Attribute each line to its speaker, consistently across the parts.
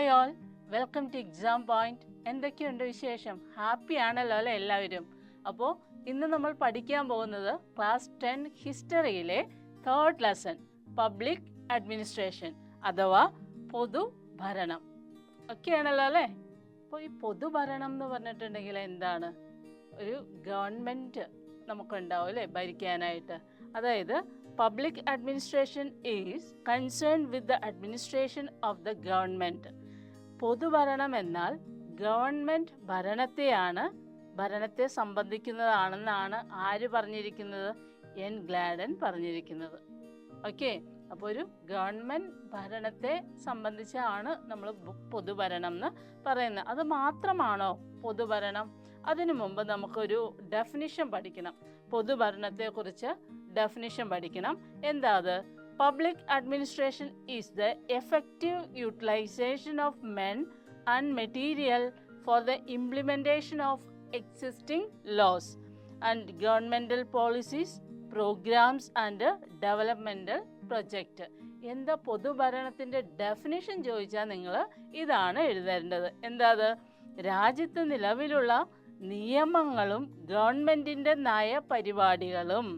Speaker 1: Hi all, welcome two exam point. എന്തൊക്കെയുണ്ട് വിശേഷം? Happy ആണല്ലോ അല്ലേ എല്ലാവരും? അപ്പോൾ ഇന്ന് നമ്മൾ പഠിക്കാൻ പോകുന്നത് class 10 ഹിസ്റ്ററിയിലെ 3rd lesson public administration അഥവാ പൊതുഭരണം ഒക്കെയാണല്ലോ അല്ലേ? അപ്പോൾ ഈ പൊതുഭരണം എന്ന് പറഞ്ഞിട്ടുണ്ടെങ്കിൽ എന്താണ്? ഒരു ഗവൺമെൻറ് നമുക്കുണ്ടാവും അല്ലേ ഭരിക്കാനായിട്ട്. അതായത് public administration is concern with the administration of the government. പൊതുഭരണം എന്നാൽ ഗവൺമെൻറ് ഭരണത്തെ സംബന്ധിക്കുന്നതാണെന്നാണ് ആര് പറഞ്ഞിരിക്കുന്നത്? എൻ ഗ്ലാഡൻ പറഞ്ഞിരിക്കുന്നത്. ഓക്കെ, അപ്പോൾ ഒരു ഗവൺമെൻറ് ഭരണത്തെ സംബന്ധിച്ചാണ് നമ്മൾ പൊതുഭരണം എന്ന് പറയുന്നത്. അത് മാത്രമാണോ പൊതുഭരണം? അതിനു മുമ്പ് നമുക്കൊരു ഡെഫിനിഷൻ പഠിക്കണം. പൊതുഭരണത്തെക്കുറിച്ച് ഡെഫിനിഷൻ പഠിക്കണം. എന്താ അത്? Public administration is the effective utilisation of men and material for the implementation of existing laws and governmental policies, programmes and developmental project. എന്താ പൊതുഭരണത്തിൻ്റെ ഡെഫിനിഷൻ ചോദിച്ചാൽ നിങ്ങൾ ഇതാണ് എഴുതേണ്ടത്. എന്താ അത്? രാജ്യത്ത് നിലവിലുള്ള നിയമങ്ങളും ഗവൺമെൻറ്റിൻ്റെ നയപരിപാടികളും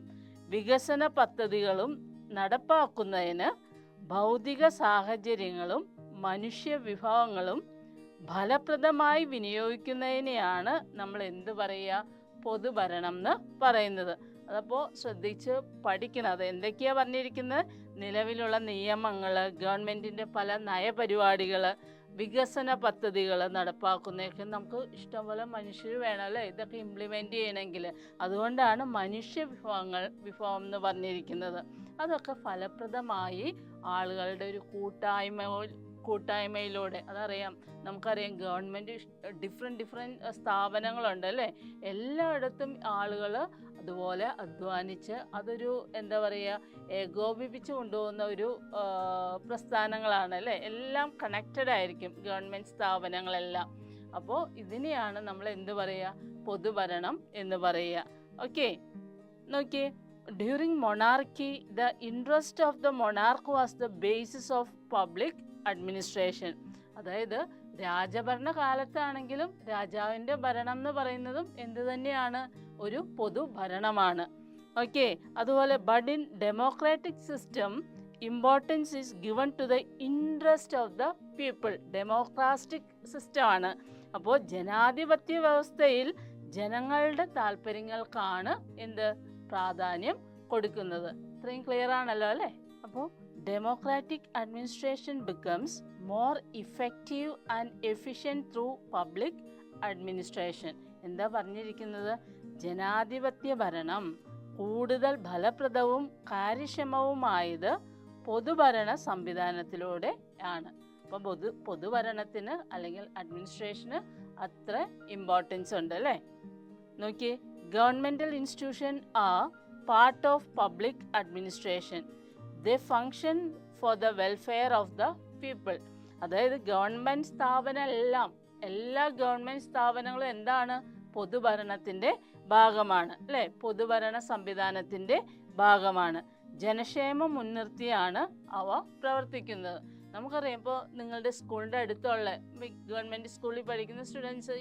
Speaker 1: വികസന പദ്ധതികളും നടപ്പാക്കുന്നതിന് ഭൗതിക സാഹചര്യങ്ങളും മനുഷ്യവിഭവങ്ങളും ഫലപ്രദമായി വിനിയോഗിക്കുന്നതിനെയാണ് നമ്മൾ എന്ത് പറയുക? പൊതുഭരണം എന്ന് പറയുന്നത്. അതപ്പോൾ ശ്രദ്ധിച്ച് പഠിക്കണം. അത് എന്തൊക്കെയാണ് പറഞ്ഞിരിക്കുന്നത്? നിലവിലുള്ള നിയമങ്ങൾ, ഗവൺമെൻറ്റിൻ്റെ പല നയപരിപാടികൾ, വികസന പദ്ധതികൾ നടപ്പാക്കുന്നതൊക്കെ നമുക്ക് ഇഷ്ടംപോലെ മനുഷ്യർ വേണമല്ലേ ഇതൊക്കെ ഇംപ്ലിമെൻ്റ് ചെയ്യണമെങ്കിൽ. അതുകൊണ്ടാണ് വിഭവം എന്ന് പറഞ്ഞിരിക്കുന്നത്. അതൊക്കെ ഫലപ്രദമായി ആളുകളുടെ ഒരു കൂട്ടായ്മയിലൂടെ, അതറിയാം, നമുക്കറിയാം ഗവൺമെൻറ് ഡിഫറെൻറ്റ് സ്ഥാപനങ്ങളുണ്ട് അല്ലേ? എല്ലായിടത്തും ആളുകൾ അതുപോലെ അധ്വാനിച്ച് അതൊരു എന്താ പറയുക ഏകോപിപ്പിച്ച് കൊണ്ടുപോകുന്ന ഒരു പ്രസ്ഥാനങ്ങളാണ് അല്ലേ? എല്ലാം കണക്റ്റഡ് ആയിരിക്കും ഗവൺമെൻറ് സ്ഥാപനങ്ങളെല്ലാം. അപ്പോൾ ഇതിനെയാണ് നമ്മൾ എന്ത് പറയുക? പൊതുഭരണം എന്ന് പറയുക. ഓക്കെ, നോക്കിയേ. During monarchy the interest of the monarch was the basis of public administration. അതായത് രാജഭരണ കാലത്താണെങ്കിലും രാജാവിൻ്റെ ഭരണം എന്ന് പറയുന്നതും എന്ത് തന്നെയാണ്? ഒരു പൊതുഭരണമാണ്. ഓക്കെ, അതുപോലെ but in democratic system importance is given to the interest of the people. Democratic സിസ്റ്റമാണ്. അപ്പോൾ ജനാധിപത്യ വ്യവസ്ഥയിൽ ജനങ്ങളുടെ താല്പര്യങ്ങൾക്കാണ് എന്ത് പ്രാധാന്യം കൊടുക്കുന്നത്. ഇത്രയും ക്ലിയർ ആണല്ലോ അല്ലേ? അപ്പോൾ democratic administration becomes more effective and efficient through public administration. എന്താ പറഞ്ഞിരിക്കുന്നത്? ജനാധിപത്യ ഭരണം കൂടുതൽ ഫലപ്രദവും കാര്യക്ഷമവുമായത് പൊതുഭരണ സംവിധാനത്തിലൂടെ ആണ്. അപ്പോൾ പൊതുഭരണത്തിന് അല്ലെങ്കിൽ അഡ്മിനിസ്ട്രേഷന് അത്ര ഇമ്പോർട്ടൻസ് ഉണ്ട് അല്ലേ? നോക്കിയേ, governmental institution are part of public administration. They function for the welfare of the people. അതായത് ഗവൺമെൻറ് എല്ലാ ഗവൺമെൻറ് സ്ഥാപനങ്ങളും എന്താണ്? പൊതുഭരണത്തിൻ്റെ ഭാഗമാണ് അല്ലേ? പൊതുഭരണ സംവിധാനത്തിൻ്റെ ഭാഗമാണ്. ജനക്ഷേമം മുൻനിർത്തിയാണ് അവ പ്രവർത്തിക്കുന്നത്. നമുക്കറിയാം, ഇപ്പോൾ നിങ്ങളുടെ സ്കൂളിൻ്റെ അടുത്തുള്ള ഗവൺമെൻറ് സ്കൂളിൽ പഠിക്കുന്ന സ്റ്റുഡൻസ്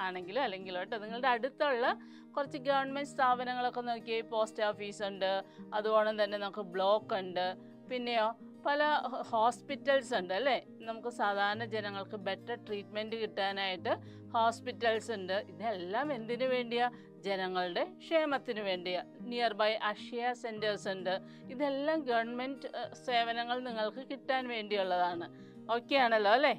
Speaker 1: ആണെങ്കിലും അല്ലെങ്കിലും കേട്ടോ, നിങ്ങളുടെ അടുത്തുള്ള കുറച്ച് ഗവൺമെൻറ് സ്ഥാപനങ്ങളൊക്കെ നോക്കിയാൽ പോസ്റ്റ് ഓഫീസ് ഉണ്ട്, അതുപോലെ തന്നെ നമുക്ക് ബ്ലോക്ക് ഉണ്ട്, പിന്നെയോ പല ഹോസ്പിറ്റൽസ് ഉണ്ട് അല്ലേ? നമുക്ക് സാധാരണ ജനങ്ങൾക്ക് ബെറ്റർ ട്രീറ്റ്മെൻറ്റ് കിട്ടാനായിട്ട് ഹോസ്പിറ്റൽസ് ഉണ്ട്. ഇതെല്ലാം എന്തിനു വേണ്ടിയാണ്? ജനങ്ങളുടെ ക്ഷേമത്തിന് വേണ്ടിയാണ്. നിയർ ബൈ അക്ഷയ സെൻറ്റേഴ്സ് ഉണ്ട്. ഇതെല്ലാം ഗവൺമെൻറ് സേവനങ്ങൾ നിങ്ങൾക്ക് കിട്ടാൻ വേണ്ടിയുള്ളതാണ്. ഓക്കെ ആണല്ലോ അല്ലേ?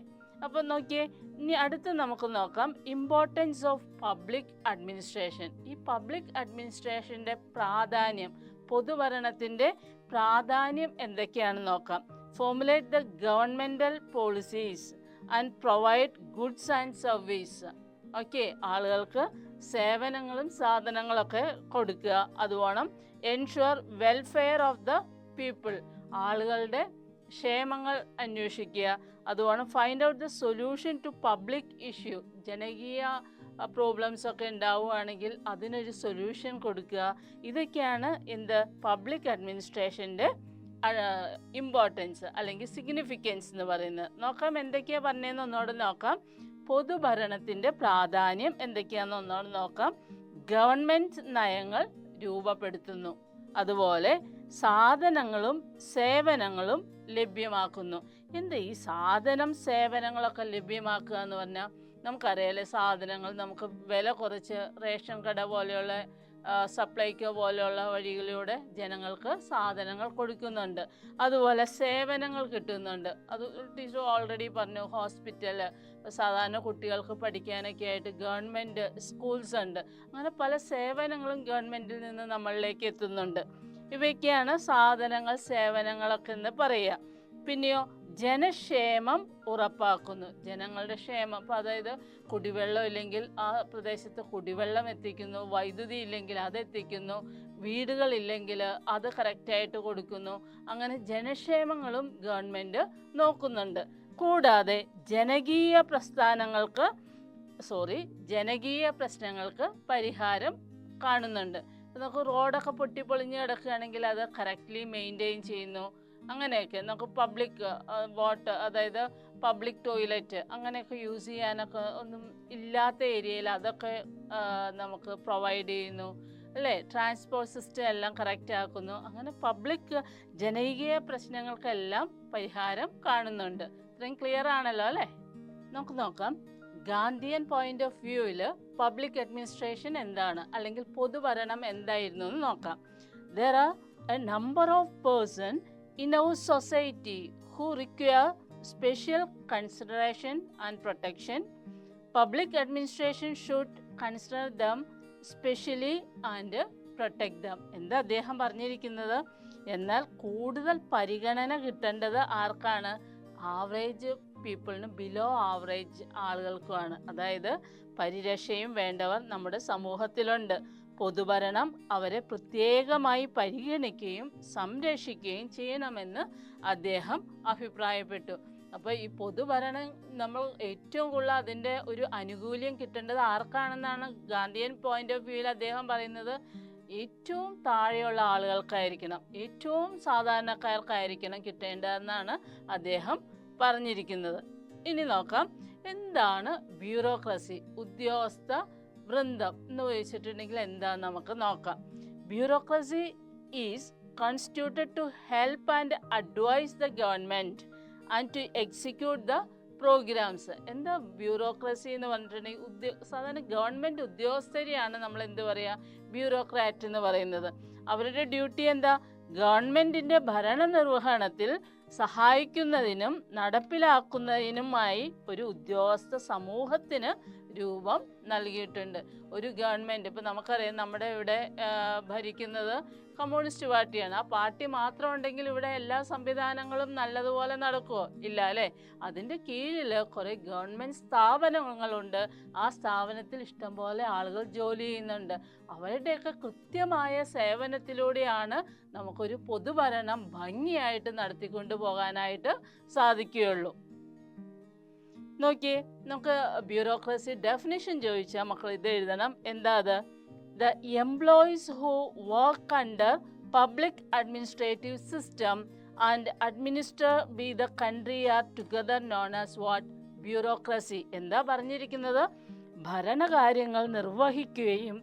Speaker 1: അപ്പോൾ നോക്കിയേ, ഇനി അടുത്ത് നമുക്ക് നോക്കാം ഇമ്പോർട്ടൻസ് ഓഫ് പബ്ലിക് അഡ്മിനിസ്ട്രേഷൻ. ഈ പബ്ലിക് അഡ്മിനിസ്ട്രേഷൻ്റെ പ്രാധാന്യം, പൊതുഭരണത്തിൻ്റെ പ്രാധാന്യം എന്തൊക്കെയാണെന്ന് നോക്കാം. Formulate the governmental policies and provide goods and service. Okay, ആളുകൾക്ക് സേവനങ്ങളും സാധനങ്ങളൊക്കെ കൊടുക്കുക. അതുവേണം. Ensure welfare of the people. ആളുകളുടെ ക്ഷേമങ്ങൾ അന്വേഷിക്കുക. അതുവേണം. Find out the solution to public issue. ജനകീയ പ്രോബ്ലംസ് ഒക്കെ ഉണ്ടാവുകയാണെങ്കിൽ അതിനൊരു സൊല്യൂഷൻ കൊടുക്കുക. ഇതൊക്കെയാണ് പബ്ലിക് അഡ്മിനിസ്ട്രേഷൻ്റെ ഇമ്പോർട്ടൻസ് അല്ലെങ്കിൽ സിഗ്നിഫിക്കൻസ് എന്ന് പറയുന്നത്. നോക്കാം എന്തൊക്കെയാണ് പറഞ്ഞതെന്ന് ഒന്നോട് നോക്കാം. പൊതുഭരണത്തിൻ്റെ പ്രാധാന്യം എന്തൊക്കെയാണെന്ന് ഒന്നോട് നോക്കാം. ഗവൺമെൻറ് നയങ്ങൾ രൂപപ്പെടുത്തുന്നു, അതുപോലെ സാധനങ്ങളും സേവനങ്ങളും ലഭ്യമാക്കുന്നു. എന്താ ഈ സാധനം സേവനങ്ങളൊക്കെ ലഭ്യമാക്കുക എന്ന് പറഞ്ഞാൽ നമുക്കറിയാലേ, സാധനങ്ങൾ നമുക്ക് വില കുറച്ച് റേഷൻ കട പോലെയുള്ള സപ്ലൈക്കോ പോലെയുള്ള വഴികളിലൂടെ ജനങ്ങൾക്ക് സാധനങ്ങൾ കൊടുക്കുന്നുണ്ട്, അതുപോലെ സേവനങ്ങൾ കിട്ടുന്നുണ്ട്. അത് ടീച്ചർ ഓൾറെഡി പറഞ്ഞു, ഹോസ്പിറ്റൽ, സാധാരണ കുട്ടികൾക്ക് പഠിക്കാനൊക്കെ ആയിട്ട് ഗവൺമെൻറ് സ്കൂൾസ് ഉണ്ട്. അങ്ങനെ പല സേവനങ്ങളും ഗവൺമെൻറ്റിൽ നിന്ന് നമ്മളിലേക്ക് എത്തുന്നുണ്ട്. ഇവയൊക്കെയാണ് സാധനങ്ങൾ സേവനങ്ങളൊക്കെ എന്ന് പറയുക. പിന്നെയോ ജനക്ഷേമം ഉറപ്പാക്കുന്നു, ജനങ്ങളുടെ ക്ഷേമം. അപ്പോൾ അതായത് കുടിവെള്ളം ഇല്ലെങ്കിൽ ആ പ്രദേശത്ത് കുടിവെള്ളം എത്തിക്കുന്നു, വൈദ്യുതി ഇല്ലെങ്കിൽ അതെത്തിക്കുന്നു, വീടുകളില്ലെങ്കിൽ അത് കറക്റ്റായിട്ട് കൊടുക്കുന്നു. അങ്ങനെ ജനക്ഷേമങ്ങളും ഗവൺമെൻറ് നോക്കുന്നുണ്ട്. കൂടാതെ ജനകീയ പ്രശ്നങ്ങൾക്ക് പരിഹാരം കാണുന്നുണ്ട്. നമുക്ക് റോഡൊക്കെ പൊട്ടിപ്പൊളിഞ്ഞ് കിടക്കുകയാണെങ്കിൽ അത് കറക്റ്റ്ലി മെയിൻറ്റെയിൻ ചെയ്യുന്നു. അങ്ങനെയൊക്കെ നമുക്ക് പബ്ലിക് വാട്ടർ, അതായത് പബ്ലിക് ടോയ്ലറ്റ് അങ്ങനെയൊക്കെ യൂസ് ചെയ്യാനൊക്കെ ഒന്നും ഇല്ലാത്ത ഏരിയയിൽ അതൊക്കെ നമുക്ക് പ്രൊവൈഡ് ചെയ്യുന്നു, അല്ലേ? ട്രാൻസ്പോർട്ട് സിസ്റ്റം എല്ലാം കറക്റ്റ് ആക്കുന്നു. അങ്ങനെ പബ്ലിക് ജനകീയ പ്രശ്നങ്ങൾക്കെല്ലാം പരിഹാരം കാണുന്നുണ്ട്. ഇത്രയും ക്ലിയർ ആണല്ലോ, അല്ലേ? നമുക്ക് നോക്കാം. ഗാന്ധിയൻ പോയിന്റ് ഓഫ് വ്യൂവിൽ പബ്ലിക് അഡ്മിനിസ്ട്രേഷൻ എന്താണ്, അല്ലെങ്കിൽ പൊതുഭരണം എന്തായിരുന്നു എന്ന് നോക്കാം. There are a number of persons in our society who require special consideration and protection. Public administration should consider them specially and protect them. എന്താ അദ്ദേഹം പറഞ്ഞിരിക്കുന്നത്? എന്നാൽ കൂടുതൽ പരിഗണന കിട്ടേണ്ടത് ആർക്കാണ്? ആവറേജ് പീപ്പിളിന്, ബിലോ ആവറേജ് ആളുകൾക്കുമാണ്. അതായത് പരിരക്ഷയും വേണ്ടവർ നമ്മുടെ സമൂഹത്തിലുണ്ട്. പൊതുഭരണം അവരെ പ്രത്യേകമായി പരിഗണിക്കുകയും സംരക്ഷിക്കുകയും ചെയ്യണമെന്ന് അദ്ദേഹം അഭിപ്രായപ്പെട്ടു. അപ്പോൾ ഈ പൊതുഭരണം നമ്മൾ ഏറ്റവും കൂടുതൽ അതിൻ്റെ ഒരു ആനുകൂല്യം കിട്ടേണ്ടത് ആർക്കാണെന്നാണ് ഗാന്ധിയൻ പോയിന്റ് ഓഫ് വ്യൂവിൽ അദ്ദേഹം പറയുന്നത്. ഏറ്റവും താഴെയുള്ള ആളുകൾക്കായിരിക്കണം, ഏറ്റവും സാധാരണക്കാർക്കായിരിക്കണം കിട്ടേണ്ടതെന്നാണ് അദ്ദേഹം പറഞ്ഞിരിക്കുന്നത്. ഇനി നോക്കാം, എന്താണ് ബ്യൂറോക്രസി, ഉദ്യോഗസ്ഥ വൃന്ദം എന്ന് ചോദിച്ചിട്ടുണ്ടെങ്കിൽ എന്താണെന്ന് നമുക്ക് നോക്കാം. Bureaucracy is constituted to help and advise the government and to execute the programmes. എന്താ ബ്യൂറോക്രസി എന്ന് പറഞ്ഞിട്ടുണ്ടെങ്കിൽ സാധാരണ ഗവൺമെൻറ് ഉദ്യോഗസ്ഥരെയാണ് നമ്മൾ എന്ത് പറയുക, ബ്യൂറോക്രാറ്റ് എന്ന് പറയുന്നത്. അവരുടെ ഡ്യൂട്ടി എന്താ? ഗവൺമെൻറ്റിൻ്റെ ഭരണനിർവഹണത്തിൽ സഹായിക്കുന്നതിനും നടപ്പിലാക്കുന്നതിനുമായി ഒരു ഉദ്യോഗസ്ഥ സമൂഹത്തിന് രൂപം നൽകിയിട്ടുണ്ട്. ഒരു ഗവൺമെൻറ്, ഇപ്പം നമുക്കറിയാം നമ്മുടെ ഇവിടെ ഭരിക്കുന്നത് കമ്മ്യൂണിസ്റ്റ് പാർട്ടിയാണ്. ആ പാർട്ടി മാത്രം ഉണ്ടെങ്കിൽ ഇവിടെ എല്ലാ സംവിധാനങ്ങളും നല്ലതുപോലെ നടക്കുമോ? ഇല്ല, അല്ലേ? അതിൻ്റെ കീഴിൽ കുറേ ഗവൺമെൻറ് സ്ഥാപനങ്ങളുണ്ട്. ആ സ്ഥാപനത്തിൽ ഇഷ്ടംപോലെ ആളുകൾ ജോലി ചെയ്യുന്നുണ്ട്. അവരുടെയൊക്കെ കൃത്യമായ സേവനത്തിലൂടെയാണ് നമുക്കൊരു പൊതുഭരണം ഭംഗിയായിട്ട് നടത്തിക്കൊണ്ടു പോകാനായിട്ട് സാധിക്കുകയുള്ളൂ. നോക്കിയേ, നമുക്ക് ബ്യൂറോക്രസി ഡെഫിനിഷൻ ചോദിച്ചാൽ മക്കൾ ഇത് എഴുതണം. എന്താ അത്? The employees who work under public administrative system and administer by the country are together known as what? Bureaucracy. എന്താ പറഞ്ഞിരിക്കുന്നത്? ഭരണകാര്യങ്ങൾ നിർവഹിക്കുകയും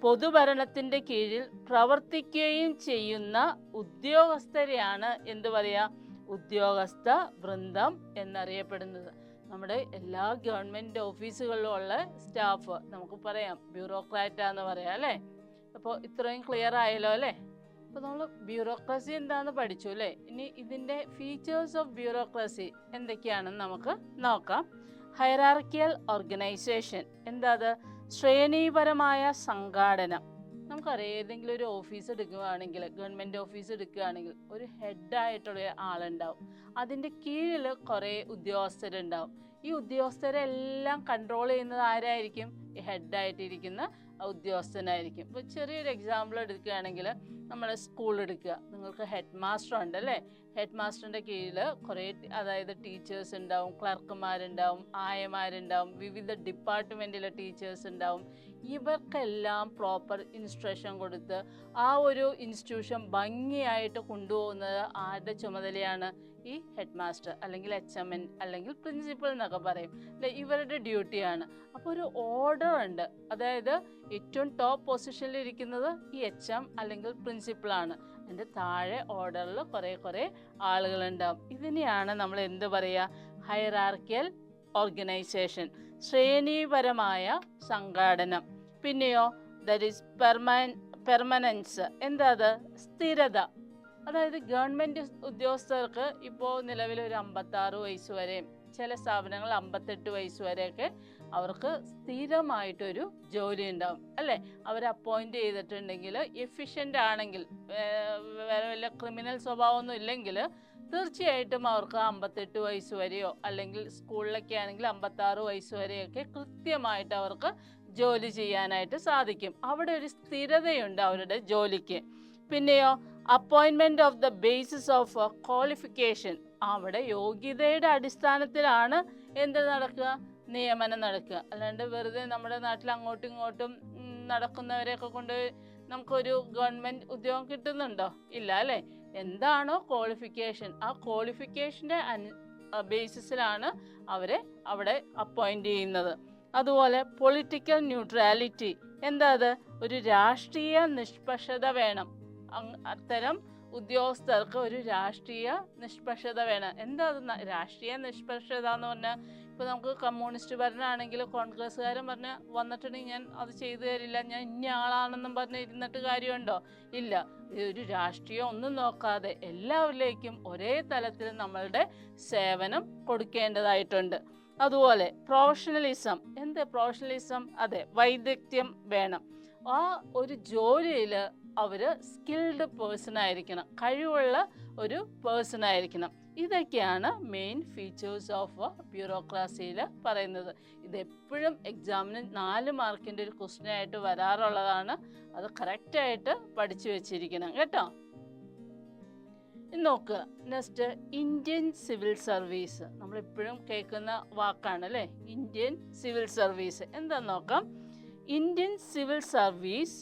Speaker 1: പൊതുഭരണത്തിൻ്റെ കീഴിൽ പ്രവർത്തിക്കുകയും ചെയ്യുന്ന ഉദ്യോഗസ്ഥരെയാണ് എന്ത് പറയുക? ഉദ്യോഗസ്ഥ വൃന്ദം എന്നറിയപ്പെടുന്നത്. നമ്മുടെ എല്ലാ ഗവൺമെൻറ് ഓഫീസുകളിലുള്ള സ്റ്റാഫ് നമുക്ക് പറയാം ബ്യൂറോക്രാറ്റാന്ന് പറയാം, അല്ലേ? അപ്പോൾ ഇത്രയും ക്ലിയർ ആയല്ലോ, അല്ലേ? അപ്പോൾ നമ്മൾ ബ്യൂറോക്രസി എന്താണെന്ന് പഠിച്ചു, അല്ലേ? ഇനി ഇതിൻ്റെ ഫീച്ചേഴ്സ് ഓഫ് ബ്യൂറോക്രസി എന്തൊക്കെയാണെന്ന് നമുക്ക് നോക്കാം. Hierarchical organisation. എന്താ അത്? ശ്രേണീപരമായ സംഘാടനം. നമുക്കറിയാം, ഏതെങ്കിലും ഒരു ഓഫീസ് എടുക്കുകയാണെങ്കിൽ, ഗവൺമെൻറ് ഓഫീസ് എടുക്കുകയാണെങ്കിൽ ഒരു ഹെഡായിട്ടുള്ള ആളുണ്ടാവും. അതിൻ്റെ കീഴിൽ കുറേ ഉദ്യോഗസ്ഥരുണ്ടാവും. ഈ ഉദ്യോഗസ്ഥരെല്ലാം കൺട്രോൾ ചെയ്യുന്നത് ആരായിരിക്കും? ഈ ഹെഡായിട്ടിരിക്കുന്ന ഉദ്യോഗസ്ഥനായിരിക്കും. ഇപ്പോൾ ചെറിയൊരു എക്സാമ്പിൾ എടുക്കുകയാണെങ്കിൽ നമ്മുടെ സ്കൂൾ എടുക്കുക. നിങ്ങൾക്ക് ഹെഡ് മാസ്റ്റർ ഉണ്ട്, അല്ലേ? ഹെഡ് മാസ്റ്ററിൻ്റെ കീഴിൽ കുറേ അതായത് ടീച്ചേഴ്സ് ഉണ്ടാവും, ക്ലർക്കുമാരുണ്ടാവും, ആയമാരുണ്ടാവും, വിവിധ ഡിപ്പാർട്ട്മെൻറ്റിലെ ടീച്ചേഴ്സ് ഉണ്ടാവും. ഇവർക്കെല്ലാം പ്രോപ്പർ ഇൻസ്ട്രക്ഷൻ കൊടുത്ത് ആ ഒരു ഇൻസ്റ്റിറ്റ്യൂഷൻ ഭംഗിയായിട്ട് കൊണ്ടുപോകുന്നത് ആരുടെ ചുമതലയാണ്? ഈ ഹെഡ് മാസ്റ്റർ അല്ലെങ്കിൽ HMN അല്ലെങ്കിൽ പ്രിൻസിപ്പൽ എന്നൊക്കെ പറയും അല്ലെ, ഇവരുടെ ഡ്യൂട്ടിയാണ്. അപ്പോൾ ഒരു ഓർഡർ ഉണ്ട്, അതായത് ഏറ്റവും ടോപ്പ് പൊസിഷനിൽ ഇരിക്കുന്നത് ഈ HM അല്ലെങ്കിൽ പ്രിൻസിപ്പളാണ്. അതിൻ്റെ താഴെ ഓർഡറിൽ കുറേ ആളുകളുണ്ടാവും. ഇതിനെയാണ് നമ്മൾ എന്ത് പറയുക? ഹൈറാർക്കിയൽ ഓർഗനൈസേഷൻ, ശ്രേണീപരമായ സംഘാടനം. പിന്നെയോ ദാറ്റ് ഈസ് പെർമനൻസ്. എന്താ അത്? സ്ഥിരത. അതായത് ഗവൺമെൻറ് ഉദ്യോഗസ്ഥർക്ക് ഇപ്പോൾ നിലവിൽ ഒരു 56 വയസ്സ് വരെയും ചില സ്ഥാപനങ്ങൾ 58 വയസ്സ് വരെയൊക്കെ അവർക്ക് സ്ഥിരമായിട്ടൊരു ജോലി ഉണ്ടാവും അല്ലേ. അവർ അപ്പോയിൻറ്റ് ചെയ്തിട്ടുണ്ടെങ്കിൽ എഫിഷ്യൻ്റ് ആണെങ്കിൽ, വേറെ വല്ല ക്രിമിനൽ സ്വഭാവമൊന്നും ഇല്ലെങ്കിൽ തീർച്ചയായിട്ടും അവർക്ക് 58 വയസ്സ് വരെയോ അല്ലെങ്കിൽ സ്കൂളിലൊക്കെ ആണെങ്കിൽ 56 വയസ്സ് വരെയൊക്കെ കൃത്യമായിട്ട് അവർക്ക് ജോലി ചെയ്യാനായിട്ട് സാധിക്കും. അവിടെ ഒരു സ്ഥിരതയുണ്ട് അവരുടെ ജോലിക്ക്. പിന്നെയോ appointment of the basis of qualification. അവിടെ യോഗ്യതയുടെ അടിസ്ഥാനത്തിലാണ് എന്ത് നടക്കുക? നിയമനം നടക്കുക. അല്ലാണ്ട് വെറുതെ നമ്മുടെ നാട്ടിൽ അങ്ങോട്ടും ഇങ്ങോട്ടും നടക്കുന്നവരെയൊക്കെ കൊണ്ട് നമുക്കൊരു ഗവൺമെൻറ് ഉദ്യോഗം കിട്ടുന്നുണ്ടോ? ഇല്ല അല്ലേ. എന്താണോ ക്വാളിഫിക്കേഷൻ, ആ ക്വാളിഫിക്കേഷൻ്റെ ബേസിസിലാണ് അവരെ അവിടെ അപ്പോയിൻറ്റ് ചെയ്യുന്നത്. അതുപോലെ പൊളിറ്റിക്കൽ ന്യൂട്രാലിറ്റി. എന്താ അത്? ഒരു രാഷ്ട്രീയ നിഷ്പക്ഷത വേണം. അത്തരം ഉദ്യോഗസ്ഥർക്ക് ഒരു രാഷ്ട്രീയ നിഷ്പക്ഷത വേണം. എന്താ അത് രാഷ്ട്രീയ നിഷ്പക്ഷത എന്ന് പറഞ്ഞാൽ? ഇപ്പോൾ നമുക്ക് കമ്മ്യൂണിസ്റ്റ് ഭരണമാണെങ്കിൽ കോൺഗ്രസ്സുകാരൻ വന്നിട്ടുണ്ടെങ്കിൽ ഞാൻ അത് ചെയ്തു തരില്ല, ഞാൻ ഇന്ന ആളാണെന്നും പറഞ്ഞ് ഇരുന്നിട്ട് കാര്യമുണ്ടോ? ഇല്ല. ഒരു രാഷ്ട്രീയം ഒന്നും നോക്കാതെ എല്ലാവരിലേക്കും ഒരേ തലത്തിൽ നമ്മളുടെ സേവനം കൊടുക്കേണ്ടതായിട്ടുണ്ട്. അതുപോലെ പ്രൊഫഷണലിസം. എന്ത് പ്രൊഫഷണലിസം? അതെ, വൈദഗ്ധ്യം വേണം. ആ ഒരു ജോലിയിൽ അവർ സ്കിൽഡ് പേഴ്സൺ ആയിരിക്കണം, കഴിവുള്ള ഒരു പേഴ്സൺ ആയിരിക്കണം. ഇതൊക്കെയാണ് മെയിൻ ഫീച്ചേഴ്സ് ഓഫ് ബ്യൂറോക്രാസിയിൽ പറയുന്നത്. ഇതെപ്പോഴും എക്സാമിന് 4 മാർക്കിൻ്റെ ഒരു ക്വസ്റ്റ്യൻ ആയിട്ട് വരാറുള്ളതാണ്. അത് കറക്റ്റായിട്ട് പഠിച്ചു വെച്ചിരിക്കണം കേട്ടോ. നോക്കുക, നെക്സ്റ്റ് ഇന്ത്യൻ സിവിൽ സർവീസ്. നമ്മളിപ്പോഴും കേൾക്കുന്ന വാക്കാണ് അല്ലേ, ഇന്ത്യൻ സിവിൽ സർവീസ്. എന്താന്ന് നോക്കാം. Indian civil service,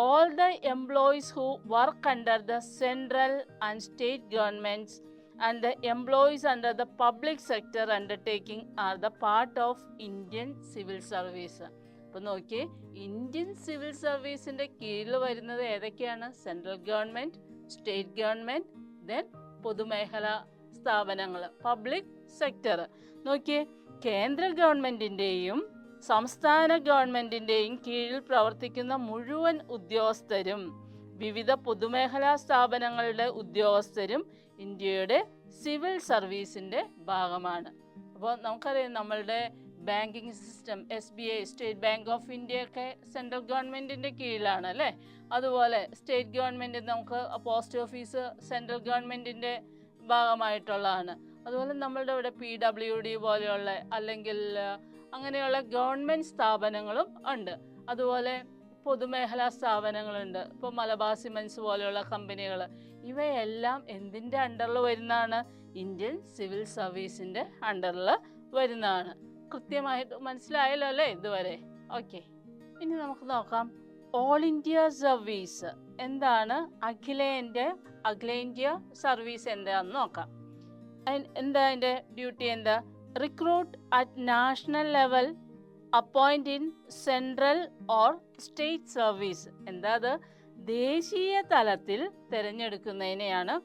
Speaker 1: all the employees who work under the central and state governments and the employees under the public sector undertaking are the part of Indian civil service. അപ്പോൾ നോക്കിയേ, Indian civil സർവീസിൻ്റെ കീഴിൽ വരുന്നത് ഏതൊക്കെയാണ്? Central government, state government, then പൊതുമേഖലാ സ്ഥാപനങ്ങൾ, public sector. നോക്കിയേ, കേന്ദ്ര ഗവൺമെൻറ്റിൻ്റെയും സംസ്ഥാന ഗവൺമെൻറ്റിൻ്റെയും കീഴിൽ പ്രവർത്തിക്കുന്ന മുഴുവൻ ഉദ്യോഗസ്ഥരും വിവിധ പൊതുമേഖലാ സ്ഥാപനങ്ങളുടെ ഉദ്യോഗസ്ഥരും ഇന്ത്യയുടെ സിവിൽ സർവീസിൻ്റെ ഭാഗമാണ്. അപ്പോൾ നമുക്കറിയാം, നമ്മളുടെ banking system SBI, state bank of India ഒക്കെ സെൻട്രൽ ഗവൺമെൻറ്റിൻ്റെ കീഴിലാണ് അല്ലേ. അതുപോലെ സ്റ്റേറ്റ് ഗവൺമെൻറ്, നമുക്ക് പോസ്റ്റ് ഓഫീസ് സെൻട്രൽ ഗവൺമെൻറ്റിൻ്റെ ഭാഗമായിട്ടുള്ളതാണ്. അതുപോലെ നമ്മളുടെ ഇവിടെ PWD പോലെയുള്ള അല്ലെങ്കിൽ അങ്ങനെയുള്ള ഗവൺമെൻറ് സ്ഥാപനങ്ങളും ഉണ്ട്. അതുപോലെ പൊതുമേഖലാ സ്ഥാപനങ്ങളുണ്ട്. ഇപ്പോൾ മലബാർ സിമൻസ് പോലെയുള്ള കമ്പനികൾ, ഇവയെല്ലാം എന്തിൻ്റെ അണ്ടറിൽ വരുന്നതാണ്? ഇന്ത്യൻ സിവിൽ സർവീസിൻ്റെ അണ്ടറിൽ വരുന്നതാണ്. കൃത്യമായിട്ട് മനസ്സിലായല്ലോ അല്ലേ ഇതുവരെ? ഓക്കെ, ഇനി നമുക്ക് നോക്കാം ഓൾ ഇന്ത്യ സർവീസ്. എന്താണ് അഖിലേന്ത്യ സർവീസ് എന്താണെന്ന് നോക്കാം. എന്താ അതിൻ്റെ ഡ്യൂട്ടി? എന്താ? Recruit at national level, appoint in central or state service. എന്താ അത്? ദേശീയ തലത്തിൽ തിരഞ്ഞെടുക്കുന്നതിനെയാണ്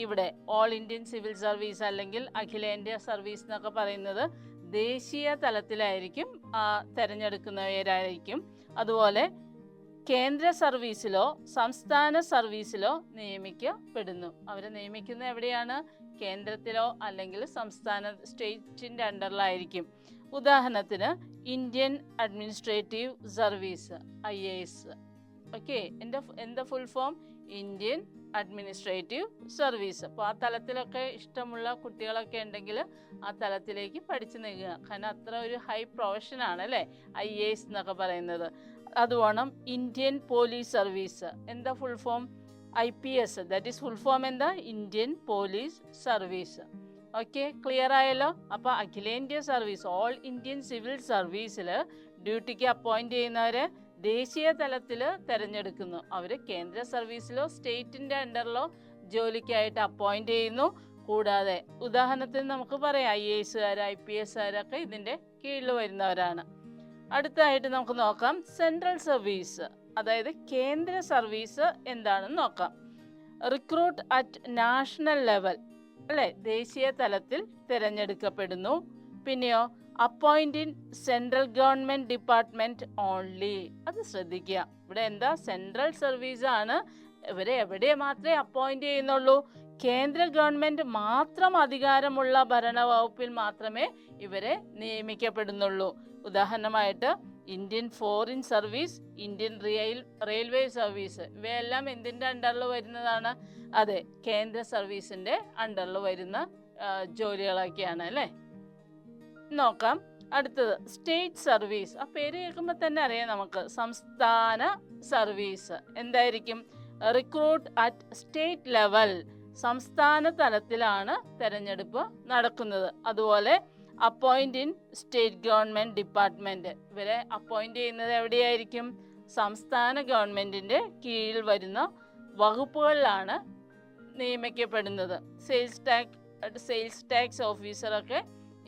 Speaker 1: ഇവിടെ ഓൾ ഇന്ത്യൻ സിവിൽ സർവീസ് അല്ലെങ്കിൽ അഖിലേന്ത്യാ സർവീസ് എന്നൊക്കെ പറയുന്നത്. ദേശീയ തലത്തിലായിരിക്കും തിരഞ്ഞെടുക്കുന്നവരായിരിക്കും. അതുപോലെ കേന്ദ്ര സർവീസിലോ സംസ്ഥാന സർവീസിലോ നിയമിക്കപ്പെടുന്നു. അവരെ നിയമിക്കുന്നത് എവിടെയാണ്? കേന്ദ്രത്തിലോ അല്ലെങ്കിൽ സ്റ്റേറ്റിൻ്റെ അണ്ടറിലായിരിക്കും. ഉദാഹരണത്തിന് Indian administrative service, IAS. Okay, എന്താ full form? Indian administrative service. അപ്പോൾ ആ തലത്തിലൊക്കെ ഇഷ്ടമുള്ള കുട്ടികളൊക്കെ ഉണ്ടെങ്കിൽ ആ തലത്തിലേക്ക് പഠിച്ചു നിൽക്കുക. കാരണം അത്ര ഒരു ഹൈ പ്രൊഫഷനാണ് അല്ലേ IAS എന്നൊക്കെ പറയുന്നത്. അതുവേണം ഇന്ത്യൻ പോലീസ് സർവീസ്. എന്താ ഫുൾ ഫോം? IPS, that is full form എന്താ? Indian police service. Okay, clear ആയല്ലോ? അപ്പോൾ അഖിലേന്ത്യാ സർവീസ്, ഓൾ ഇന്ത്യൻ സിവിൽ സർവീസിൽ ഡ്യൂട്ടിക്ക് അപ്പോയിൻറ്റ് ചെയ്യുന്നവരെ ദേശീയ തലത്തിൽ തിരഞ്ഞെടുക്കുന്നു. അവർ കേന്ദ്ര സർവീസിലോ സ്റ്റേറ്റിൻ്റെ അണ്ടറിലോ ജോലിക്കായിട്ട് അപ്പോയിൻറ്റ് ചെയ്യുന്നു. കൂടാതെ ഉദാഹരണത്തിന് നമുക്ക് പറയാം IAS, IPS ഇതിൻ്റെ കീഴിൽ വരുന്നവരാണ്. അടുത്തതായിട്ട് നമുക്ക് നോക്കാം സെൻട്രൽ സർവീസ്, അതായത് കേന്ദ്ര സർവീസ് എന്താണെന്ന് നോക്കാം. റിക്രൂട്ട് അറ്റ് നാഷണൽ ലെവൽ, അല്ലേ, ദേശീയ തലത്തിൽ തിരഞ്ഞെടുക്കപ്പെടുന്നു. പിന്നെയോ appoint in central government department only, അത് ശ്രദ്ധിക്കുക. ഇവിടെ എന്താ? സെൻട്രൽ സർവീസ് ആണ്. ഇവരെ എവിടെ മാത്രമേ അപ്പോയിന്റ് ചെയ്യുന്നുള്ളൂ? കേന്ദ്ര ഗവൺമെൻറ് മാത്രം അധികാരമുള്ള ഭരണവകുപ്പിൽ മാത്രമേ ഇവരെ നിയമിക്കപ്പെടുന്നുള്ളൂ. ഉദാഹരണമായിട്ട് Indian foreign service, Indian railway service, ഇവയെല്ലാം എന്തിൻ്റെ അണ്ടറിൽ വരുന്നതാണ്? അതെ, കേന്ദ്ര സർവീസിൻ്റെ അണ്ടറിൽ വരുന്ന ജോലികളൊക്കെയാണ്, അല്ലേ? നോക്കാം അടുത്തത് സ്റ്റേറ്റ് സർവീസ്. ആ പേര് കേൾക്കുമ്പോൾ തന്നെ അറിയാം നമുക്ക്. സംസ്ഥാന സർവീസ് എന്തായിരിക്കും? റിക്രൂട്ട് അറ്റ് സ്റ്റേറ്റ് ലെവൽ, സംസ്ഥാന തലത്തിലാണ് തെരഞ്ഞെടുപ്പ് നടക്കുന്നത്. അതുപോലെ appoint in state government department, ഇവരെ അപ്പോയിന്റ് ചെയ്യുന്നത് എവിടെയായിരിക്കും? സംസ്ഥാന ഗവൺമെൻറ്റിൻ്റെ കീഴിൽ വരുന്ന വകുപ്പുകളിലാണ് നിയമിക്കപ്പെടുന്നത്. സെയിൽസ് ടാക്സ് ഓഫീസറൊക്കെ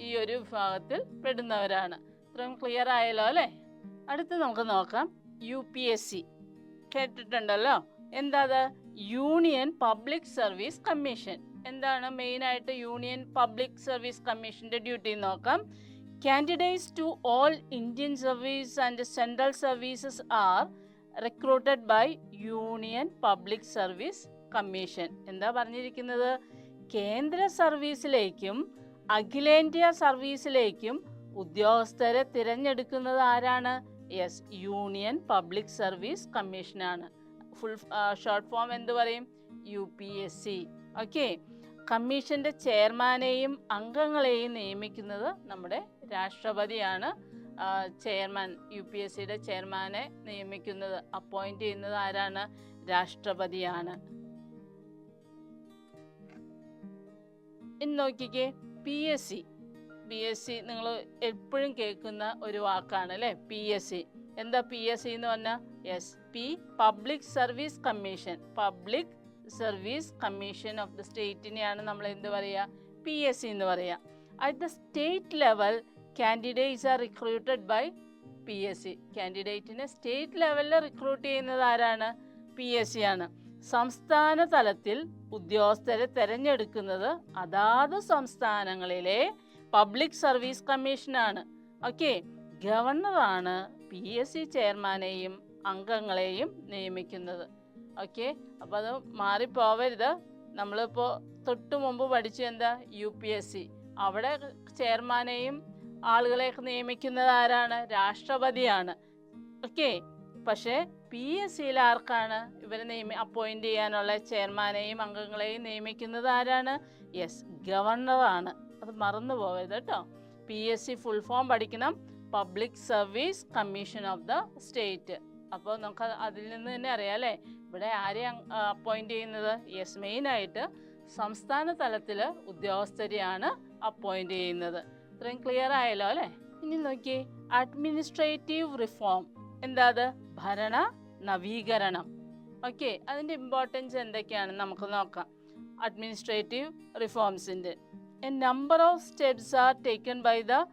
Speaker 1: ഈ ഒരു വിഭാഗത്തിൽ പെടുന്നവരാണ്. ഇത്രയും ക്ലിയർ ആയല്ലോ, അല്ലേ? അടുത്ത് നമുക്ക് നോക്കാം UPSC. കേട്ടിട്ടുണ്ടല്ലോ. എന്താ അത്? Union public service commission. എന്താണ് മെയിനായിട്ട് യൂണിയൻ പബ്ലിക് സർവീസ് കമ്മീഷൻ്റെ ഡ്യൂട്ടി നോക്കാം. Candidates to all Indian service and central services are recruited by union public service commission. എന്താ പറഞ്ഞിരിക്കുന്നത്? കേന്ദ്ര സർവീസിലേക്കും അഖിലേന്ത്യാ സർവീസിലേക്കും ഉദ്യോഗസ്ഥരെ തിരഞ്ഞെടുക്കുന്നത് ആരാണ്? യെസ്, യൂണിയൻ പബ്ലിക് സർവീസ് കമ്മീഷനാണ്. ഫുൾ ഷോർട്ട് ഫോം എന്ത് പറയും? UPSC. ഓക്കെ, കമ്മീഷൻ്റെ ചെയർമാനെയും അംഗങ്ങളെയും നിയമിക്കുന്നത് നമ്മുടെ രാഷ്ട്രപതിയാണ്. ചെയർമാൻ, UPSCയുടെ ചെയർമാനെ നിയമിക്കുന്നത്, അപ്പോയിന്റ് ചെയ്യുന്നത് ആരാണ്? രാഷ്ട്രപതിയാണ്. ഇനി നോക്കിക്കേ PSC. നിങ്ങൾ എപ്പോഴും കേൾക്കുന്ന ഒരു വാക്കാണ്, അല്ലേ? PSC. എന്താ PSC എന്ന് പറഞ്ഞാൽ? Yes, public service commission. Public service commission of the സ്റ്റേറ്റിനെയാണ് നമ്മൾ എന്ത് പറയുക? PSC എന്ന് പറയുക. At the state level candidates are recruited by PSC. കാൻഡിഡേറ്റിനെ സ്റ്റേറ്റ് ലെവലിൽ റിക്രൂട്ട് ചെയ്യുന്നത് ആരാണ്? PSC ആണ്. സംസ്ഥാന തലത്തിൽ ഉദ്യോഗസ്ഥരെ തിരഞ്ഞെടുക്കുന്നത് അതാത് സംസ്ഥാനങ്ങളിലെ പബ്ലിക് സർവീസ് കമ്മീഷനാണ്. ഓക്കെ, ഗവർണറാണ് PSC ചെയർമാനെയും അംഗങ്ങളെയും നിയമിക്കുന്നത്. ഓക്കെ, അപ്പോൾ അത് മാറിപ്പോവരുത്. നമ്മളിപ്പോൾ തൊട്ട് മുമ്പ് പഠിച്ചു എന്താ? UPSC. അവിടെ ചെയർമാനെയും ആളുകളെയൊക്കെ നിയമിക്കുന്നത് ആരാണ്? രാഷ്ട്രപതിയാണ്. ഓക്കെ, പക്ഷേ PSCയിൽ ആർക്കാണ് ഇവരെ അപ്പോയിന്റ് ചെയ്യാനുള്ള ചെയർമാനെയും അംഗങ്ങളെയും നിയമിക്കുന്നത് ആരാണ്? യെസ്, ഗവർണറാണ്. അത് മറന്നു പോകരുത് കേട്ടോ. PSC ഫുൾ ഫോം പഠിക്കണം, public service commission of the state. അപ്പോൾ നമുക്ക് അതിൽ നിന്ന് തന്നെ അറിയാം, അല്ലേ? ഇവിടെ ആരെയും അപ്പോയിന്റ് ചെയ്യുന്നത്? യെസ്, മെയിനായിട്ട് സംസ്ഥാന തലത്തിൽ ഉദ്യോഗസ്ഥരെയാണ് അപ്പോയിന്റ് ചെയ്യുന്നത്. ഇത്രയും ക്ലിയർ ആയല്ലോ, അല്ലേ? ഇനി നോക്കി അഡ്മിനിസ്ട്രേറ്റീവ് റിഫോം. എന്താ അത്? ഭരണ നവീകരണം. ഓക്കെ, അതിൻ്റെ ഇമ്പോർട്ടൻസ് എന്തൊക്കെയാണെന്ന് നമുക്ക് നോക്കാം. അഡ്മിനിസ്ട്രേറ്റീവ് റിഫോംസിൻ്റെ a number of steps are taken by the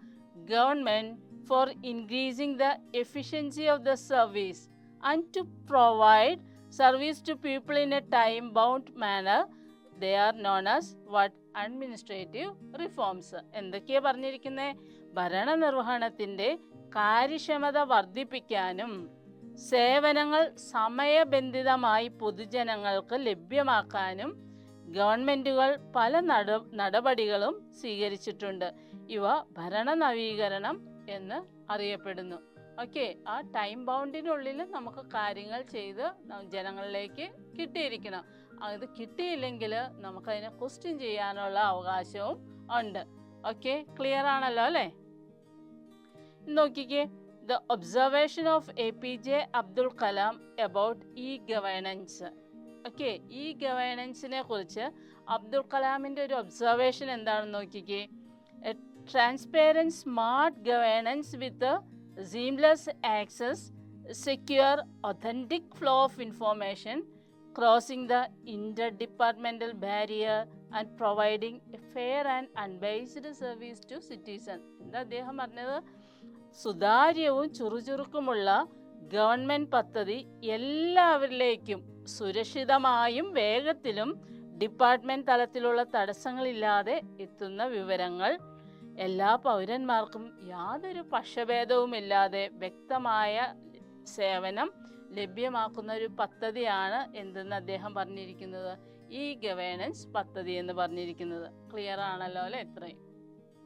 Speaker 1: government for increasing the efficiency of the service and to provide service to people in a time-bound manner. They are known as what? Administrative reforms. എന്തൊക്കെയാണ് പറഞ്ഞിരിക്കുന്നത്? ഭരണനിർവഹണത്തിൻ്റെ കാര്യക്ഷമത വർദ്ധിപ്പിക്കാനും സേവനങ്ങൾ സമയബന്ധിതമായി പൊതുജനങ്ങൾക്ക് ലഭ്യമാക്കാനും ഗവൺമെൻറ്റുകൾ പല നടപടികളും സ്വീകരിച്ചിട്ടുണ്ട്. ഇവ ഭരണ നവീകരണം എന്ന് അറിയപ്പെടുന്നു. ഓക്കെ, ആ ടൈം ബൗണ്ടിനുള്ളിൽ നമുക്ക് കാര്യങ്ങൾ ചെയ്ത് ജനങ്ങളിലേക്ക് കിട്ടിയിരിക്കണം. അത് കിട്ടിയില്ലെങ്കിൽ നമുക്കതിനെ ക്വസ്റ്റ്യൻ ചെയ്യാനുള്ള അവകാശവും ഉണ്ട്. ഓക്കെ, ക്ലിയർ ആണല്ലോ, അല്ലേ? നോക്കിക്കേ, the observation of APJ Abdul Kalam about e governance. Okay, ഈ ഗവേണൻസിനെ കുറിച്ച് അബ്ദുൽ കലാമിൻ്റെ ഒരു ഒബ്സർവേഷൻ എന്താണെന്ന് നോക്കിക്കേ. A transparent smart governance with seamless access, secure authentic flow of information, crossing the interdepartmental barrier and providing a fair and unbiased service to citizen. എന്താ അദ്ദേഹം പറഞ്ഞത്? സുതാര്യവും ചുറുചുറുക്കുമുള്ള ഗവൺമെൻറ് പദ്ധതി എല്ലാവരിലേക്കും സുരക്ഷിതമായും വേഗത്തിലും ഡിപ്പാർട്ട്മെൻറ്റ് തലത്തിലുള്ള തടസ്സങ്ങളില്ലാതെ എത്തുന്ന വിവരങ്ങൾ എല്ലാ പൗരന്മാർക്കും യാതൊരു പക്ഷഭേദവുമില്ലാതെ വ്യക്തമായ സേവനം ലഭ്യമാക്കുന്ന ഒരു പദ്ധതിയാണ് എന്തെന്ന് അദ്ദേഹം പറഞ്ഞിരിക്കുന്നത്, ഈ ഗവേണൻസ് പദ്ധതി എന്ന് പറഞ്ഞിരിക്കുന്നത്. ക്ലിയർ ആണല്ലോ അല്ലേ? ഇത്രയും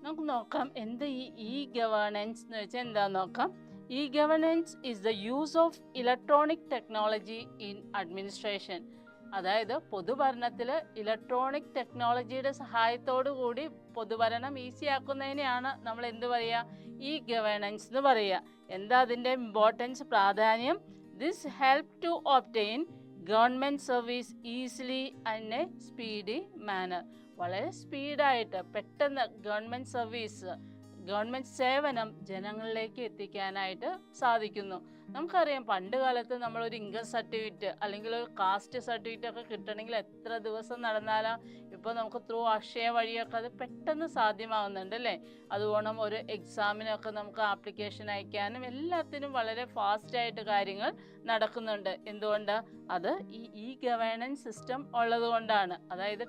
Speaker 1: നമുക്ക് നോക്കാം എന്താ ഈ ഗവേണൻസ് എന്ന് വെച്ചാൽ എന്താന്ന് നോക്കാം. ഈ governance is the use of electronic technology in administration. അതായത് പൊതുഭരണത്തിൽ ഇലക്ട്രോണിക് ടെക്നോളജിയുടെ സഹായത്തോടു കൂടി പൊതുഭരണം ഈസി ആക്കുന്നതിനെയാണ് നമ്മൾ എന്ത് പറയുക? ഈ ഗവേണൻസ് എന്ന് പറയുക. എന്താ അതിൻ്റെ ഇമ്പോർട്ടൻസ്, പ്രാധാന്യം? This help to obtain government service easily and a speedy manner. വളരെ സ്പീഡായിട്ട് പെട്ടെന്ന് ഗവൺമെൻറ് സേവനം ജനങ്ങളിലേക്ക് എത്തിക്കാനായിട്ട് സാധിക്കുന്നു. നമുക്കറിയാം പണ്ട് കാലത്ത് നമ്മളൊരു ഇൻകം സർട്ടിഫിക്കറ്റ് അല്ലെങ്കിൽ ഒരു കാസ്റ്റ് സർട്ടിഫിക്കറ്റ് ഒക്കെ കിട്ടണമെങ്കിൽ എത്ര ദിവസം നടന്നാലും ഇപ്പോൾ നമുക്ക് ത്രൂ അക്ഷയ വഴിയൊക്കെ അത് പെട്ടെന്ന് സാധ്യമാകുന്നുണ്ട് അല്ലേ? അതുകൊണ്ട് ഒരു എക്സാമിനൊക്കെ നമുക്ക് ആപ്ലിക്കേഷൻ അയക്കാനും എല്ലാത്തിനും വളരെ ഫാസ്റ്റായിട്ട് കാര്യങ്ങൾ നടക്കുന്നുണ്ട്. എന്തുകൊണ്ട്? അത് ഈ ഗവേണൻസ് സിസ്റ്റം ഉള്ളത് കൊണ്ടാണ്. അതായത്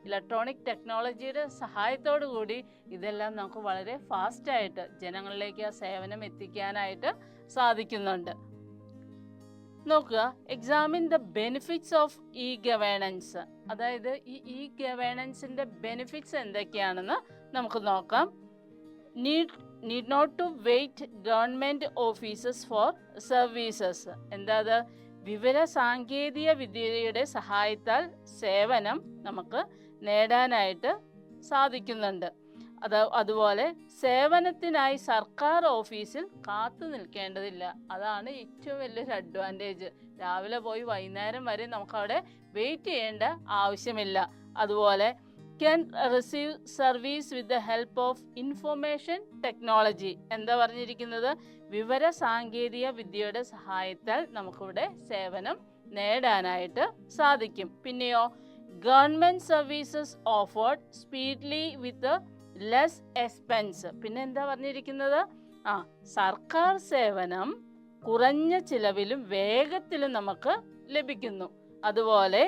Speaker 1: ഇലക്ട്രോണിക് ടെക്നോളജിയുടെ സഹായത്തോടു കൂടി ഇതെല്ലാം നമുക്ക് വളരെ ഫാസ്റ്റായിട്ട് ജനങ്ങളിലേക്ക് ആ സേവനം എത്തിക്കാനായിട്ട് സാധിക്കുന്നുണ്ട്. നോക്കുക, examine the benefits of e governance. അതായത് ഈ ഗവേണൻസിൻ്റെ ബെനിഫിറ്റ്സ് എന്തൊക്കെയാണെന്ന് നമുക്ക് നോക്കാം. Need not to wait government offices for services. എന്താ? വിവര സാങ്കേതിക വിദ്യയുടെ സഹായത്താൽ സേവനം നമുക്ക് നേടാനായിട്ട് സാധിക്കുന്നുണ്ട്. അതുപോലെ സേവനത്തിനായി സർക്കാർ ഓഫീസിൽ കാത്തു നിൽക്കേണ്ടതില്ല. അതാണ് ഏറ്റവും വലിയൊരു അഡ്വാൻറ്റേജ്. രാവിലെ പോയി വൈകുന്നേരം വരെ നമുക്കവിടെ വെയിറ്റ് ചെയ്യേണ്ട ആവശ്യമില്ല. അതുപോലെ can receive service with the help of information technology. എന്താ പറഞ്ഞിരിക്കുന്നത്? വിവര സാങ്കേതിക വിദ്യയുടെ സഹായത്താൽ നമുക്കിവിടെ സേവനം നേടാനായിട്ട് സാധിക്കും. പിന്നെയോ government services offered speedily with less expense. പിന്നെ എന്താ പറഞ്ഞിരിക്കുന്നത്? സർക്കാർ സേവനം കുറഞ്ഞ ചിലവിലും വേഗത്തിലും നമുക്ക് ലഭിക്കുന്നു. അതുപോലെ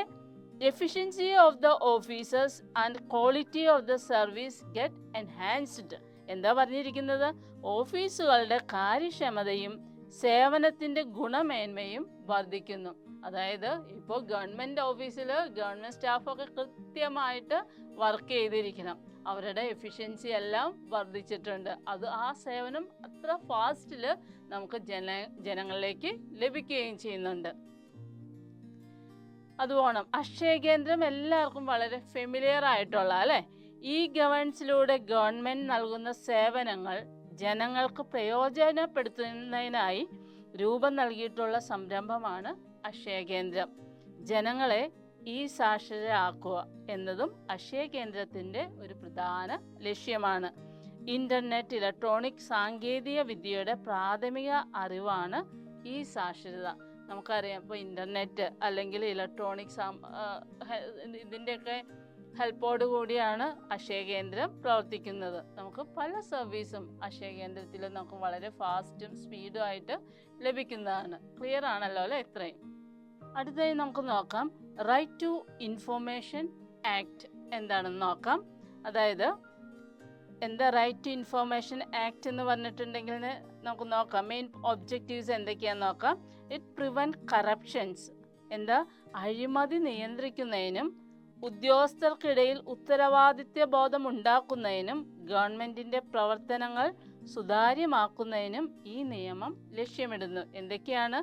Speaker 1: efficiency of the officers and quality of the service get enhanced. എന്താ പറഞ്ഞിരിക്കുന്നത്? ഓഫീസുകളുടെ കാര്യക്ഷമതയും സേവനത്തിൻ്റെ ഗുണമേന്മയും വർദ്ധിക്കുന്നു. അതായത് ഇപ്പോൾ ഗവൺമെൻറ് ഓഫീസിൽ ഗവൺമെൻറ് സ്റ്റാഫൊക്കെ കൃത്യമായിട്ട് വർക്ക് ചെയ്തിരിക്കണം. അവരുടെ എഫിഷ്യൻസി എല്ലാം വർദ്ധിച്ചിട്ടുണ്ട്. ആ സേവനം അത്ര ഫാസ്റ്റിൽ നമുക്ക് ജനങ്ങളിലേക്ക് ലഭിക്കുകയും ചെയ്യുന്നുണ്ട്. അതുപോലെ അക്ഷയ കേന്ദ്രം എല്ലാവർക്കും വളരെ ഫെമിലിയർ ആയിട്ടുള്ള അല്ലേ? ഈ ഗവേണൻസിലൂടെ ഗവൺമെൻറ് നൽകുന്ന സേവനങ്ങൾ ജനങ്ങൾക്ക് പ്രയോജനപ്പെടുത്തുന്നതിനായി രൂപം നൽകിയിട്ടുള്ള സംരംഭമാണ് അക്ഷയ കേന്ദ്രം. ജനങ്ങളെ ഈ സാക്ഷരരാക്കുക എന്നതും അക്ഷയ കേന്ദ്രത്തിൻ്റെ ഒരു പ്രധാന ലക്ഷ്യമാണ്. ഇൻ്റർനെറ്റ്, ഇലക്ട്രോണിക് സാങ്കേതിക വിദ്യയുടെ പ്രാഥമിക അറിവാണ് ഈ സാക്ഷരത. നമുക്കറിയാം ഇപ്പോൾ ഇൻ്റർനെറ്റ് അല്ലെങ്കിൽ ഇലക്ട്രോണിക് ഇതിൻ്റെയൊക്കെ ഹെൽപ്പോട് കൂടിയാണ് അക്ഷയ കേന്ദ്രം പ്രവർത്തിക്കുന്നത്. നമുക്ക് പല സർവീസും അക്ഷയ കേന്ദ്രത്തിൽ നമുക്ക് വളരെ ഫാസ്റ്റും സ്പീഡും ആയിട്ട് ലഭിക്കുന്നതാണ്. ക്ലിയർ ആണല്ലോ അല്ലേ? ഇത്രയും. അടുത്തതായി നമുക്ക് നോക്കാം റൈറ്റ് ടു ഇൻഫോർമേഷൻ ആക്ട് എന്താണെന്ന് നോക്കാം. അതായത് എന്താ റൈറ്റ് ടു ഇൻഫോർമേഷൻ ആക്ട് എന്ന് പറഞ്ഞിട്ടുണ്ടെങ്കിൽ നമുക്ക് നോക്കാം. മെയിൻ ഒബ്ജക്റ്റീവ്സ് എന്തൊക്കെയാണെന്ന് നോക്കാം. It prevent corruptions. എന്താ? അഴിമതി നിയന്ത്രിക്കുന്നതിനും ഉദ്യോഗസ്ഥർക്കിടയിൽ ഉത്തരവാദിത്യ ബോധം ഉണ്ടാക്കുന്നതിനും ഗവൺമെൻറ്റിൻ്റെ പ്രവർത്തനങ്ങൾ സുതാര്യമാക്കുന്നതിനും ഈ നിയമം ലക്ഷ്യമിടുന്നു. എന്തൊക്കെയാണ്?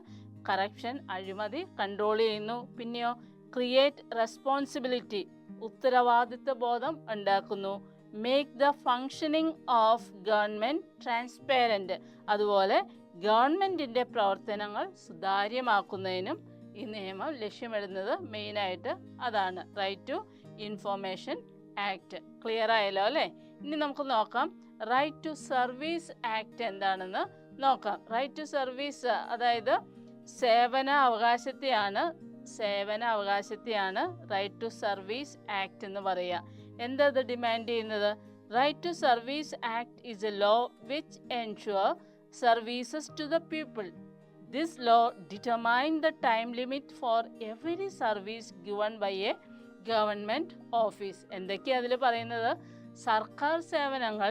Speaker 1: കറപ്ഷൻ, അഴിമതി കൺട്രോൾ ചെയ്യുന്നു. പിന്നെയോ ക്രിയേറ്റ് റെസ്പോൺസിബിലിറ്റി, ഉത്തരവാദിത്വ ബോധം ഉണ്ടാക്കുന്നു. Make the functioning of government transparent. അതുപോലെ ഗവൺമെൻറ്റിൻ്റെ പ്രവർത്തനങ്ങൾ സുതാര്യമാക്കുന്നതിനും ഈ നിയമം ലക്ഷ്യമിടുന്നത് മെയിനായിട്ട് അതാണ്, right to information act. Clear ആയല്ലോ അല്ലേ? ഇനി നമുക്ക് നോക്കാം റൈറ്റ് ടു സർവീസ് ആക്ട് എന്താണെന്ന് നോക്കാം. റൈറ്റ് ടു സർവീസ് അതായത് സേവന അവകാശത്തെയാണ് റൈറ്റ് ടു സർവീസ് ആക്ട് എന്ന് പറയുക. എന്താ ഇത് ഡിമാൻഡ് ചെയ്യുന്നത്? Right to service act is a law which ensure services to the people. This law determines the time limit for every service given by a government office. എന്തൊക്കെയാണ് അതിൽ പറയുന്നത്? സർക്കാർ സേവനങ്ങൾ